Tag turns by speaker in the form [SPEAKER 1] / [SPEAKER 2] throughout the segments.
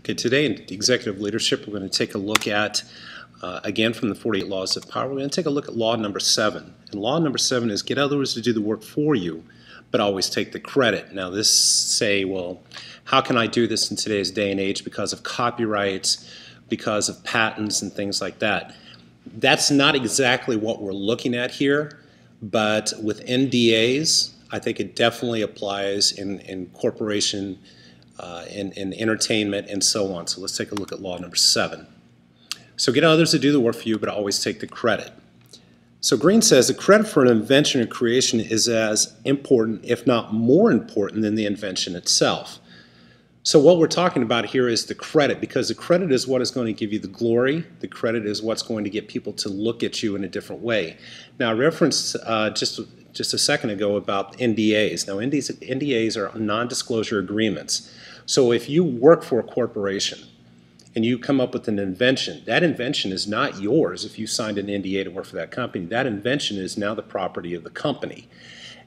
[SPEAKER 1] Okay, today in executive leadership, we're going to take a look at, again from the 48 Laws of Power, we're going to take a look at law number 7. And law number 7 is get others to do the work for you, but always take the credit. Now this say, well, how can I do this in today's day and age because of copyrights, because of patents and things like that? That's not exactly what we're looking at here, but with NDAs, I think it definitely applies in corporation, in entertainment, and so on. So let's take a look at law number 7. So get others to do the work for you, but always take the credit. So Green says the credit for an invention or creation is as important, if not more important, than the invention itself. So what we're talking about here is the credit, because the credit is what is going to give you the glory. The credit is what's going to get people to look at you in a different way. Now, I referenced just a second ago about NDAs. Now, NDAs are non-disclosure agreements. So if you work for a corporation and you come up with an invention, that invention is not yours if you signed an NDA to work for that company. That invention is now the property of the company.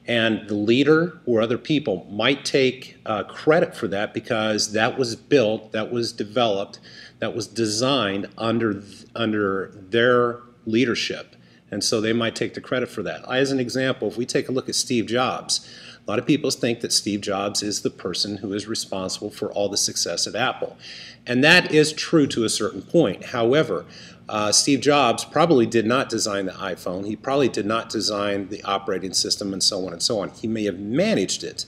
[SPEAKER 1] And the leader or other people might take credit for that because that was built, that was developed, that was designed under their leadership. And so they might take the credit for that. As an example, if we take a look at Steve Jobs, a lot of people think that Steve Jobs is the person who is responsible for all the success at Apple. And that is true to a certain point. However, Steve Jobs probably did not design the iPhone. He probably did not design the operating system and so on and so on. He may have managed it.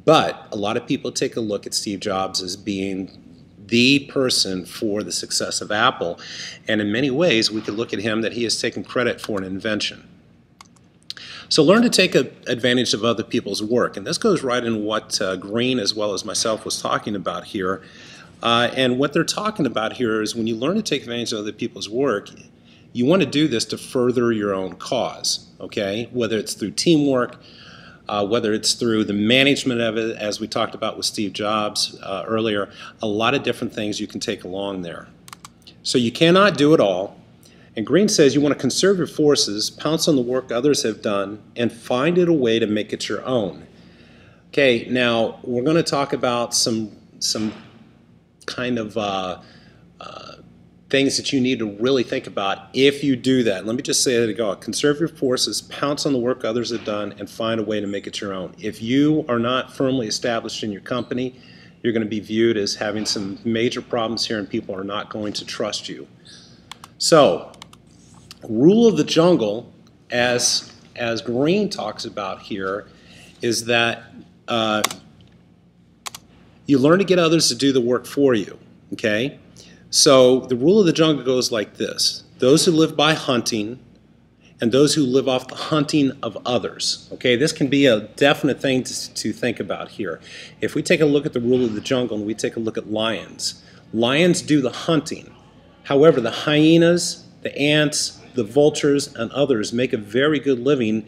[SPEAKER 1] But a lot of people take a look at Steve Jobs as being the person for the success of Apple. And in many ways, we could look at him that he has taken credit for an invention. So learn to take advantage of other people's work. And this goes right in what Green as well as myself was talking about here. And what they're talking about here is when you learn to take advantage of other people's work, you want to do this to further your own cause, okay? Whether it's through teamwork, whether it's through the management of it, as we talked about with Steve Jobs earlier, a lot of different things you can take along there. So you cannot do it all. And Green says you want to conserve your forces, pounce on the work others have done, and find it a way to make it your own. Okay, now we're going to talk about some kind of things that you need to really think about if you do that. Let me just say it again. Conserve your forces, pounce on the work others have done, and find a way to make it your own. If you are not firmly established in your company, you're going to be viewed as having some major problems here and people are not going to trust you. So, rule of the jungle, as Green talks about here, is that you learn to get others to do the work for you, okay? So the rule of the jungle goes like this. Those who live by hunting and those who live off the hunting of others, okay? This can be a definite thing to think about here. If we take a look at the rule of the jungle and we take a look at lions, lions do the hunting. However, the hyenas, the ants, the vultures, and others make a very good living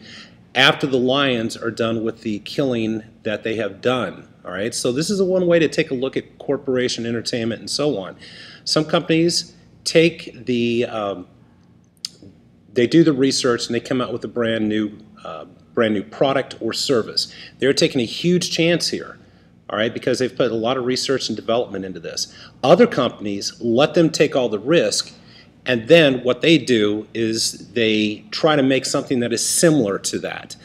[SPEAKER 1] after the lions are done with the killing that they have done. All right, so this is one way to take a look at corporation entertainment and so on. Some companies take the, they do the research and they come out with a brand new product or service. They're taking a huge chance here, all right, because they've put a lot of research and development into this. Other companies let them take all the risk, and then what they do is they try to make something that is similar to that.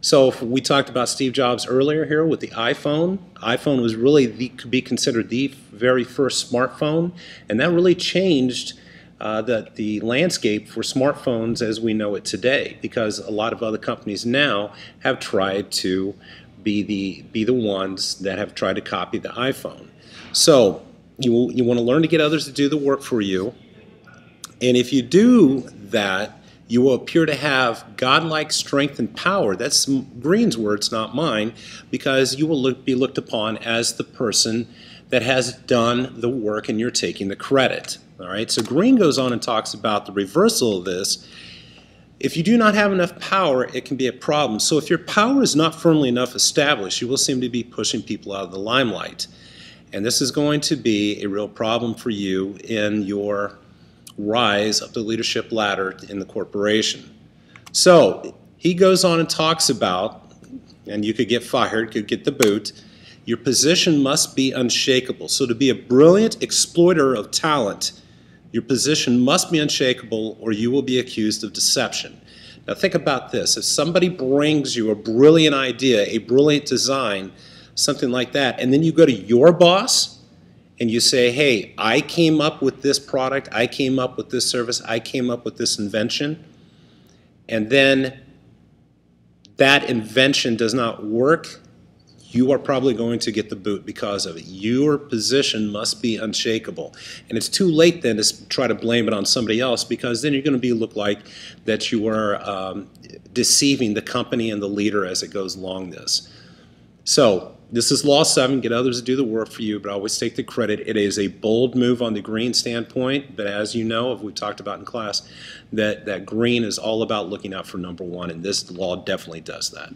[SPEAKER 1] So if we talked about Steve Jobs earlier here with the iPhone. iPhone was really could be considered the very first smartphone, and that really changed the landscape for smartphones as we know it today, because a lot of other companies now have tried to be the ones that have tried to copy the iPhone. So you want to learn to get others to do the work for you, and if you do that, you will appear to have godlike strength and power. That's Green's words, not mine, because you will be looked upon as the person that has done the work and you're taking the credit. All right, so Green goes on and talks about the reversal of this. If you do not have enough power, it can be a problem. So if your power is not firmly enough established, you will seem to be pushing people out of the limelight. And this is going to be a real problem for you in your rise up the leadership ladder in the corporation. So he goes on and talks about, and you could get fired, could get the boot, Your position must be unshakable. So to be a brilliant exploiter of talent, your position must be unshakable or you will be accused of deception. Now think about this. If somebody brings you a brilliant idea, a brilliant design, something like that, and then you go to your boss and you say, hey, I came up with this product, I came up with this service, I came up with this invention, and then that invention does not work, you are probably going to get the boot because of it. Your position must be unshakable. And it's too late then to try to blame it on somebody else, because then you're going to look like that you are deceiving the company and the leader as it goes along this. So this is Law 7. Get others to do the work for you, but always take the credit. It is a bold move on the green standpoint, but as you know, we talked about in class, that green is all about looking out for number one, and this law definitely does that.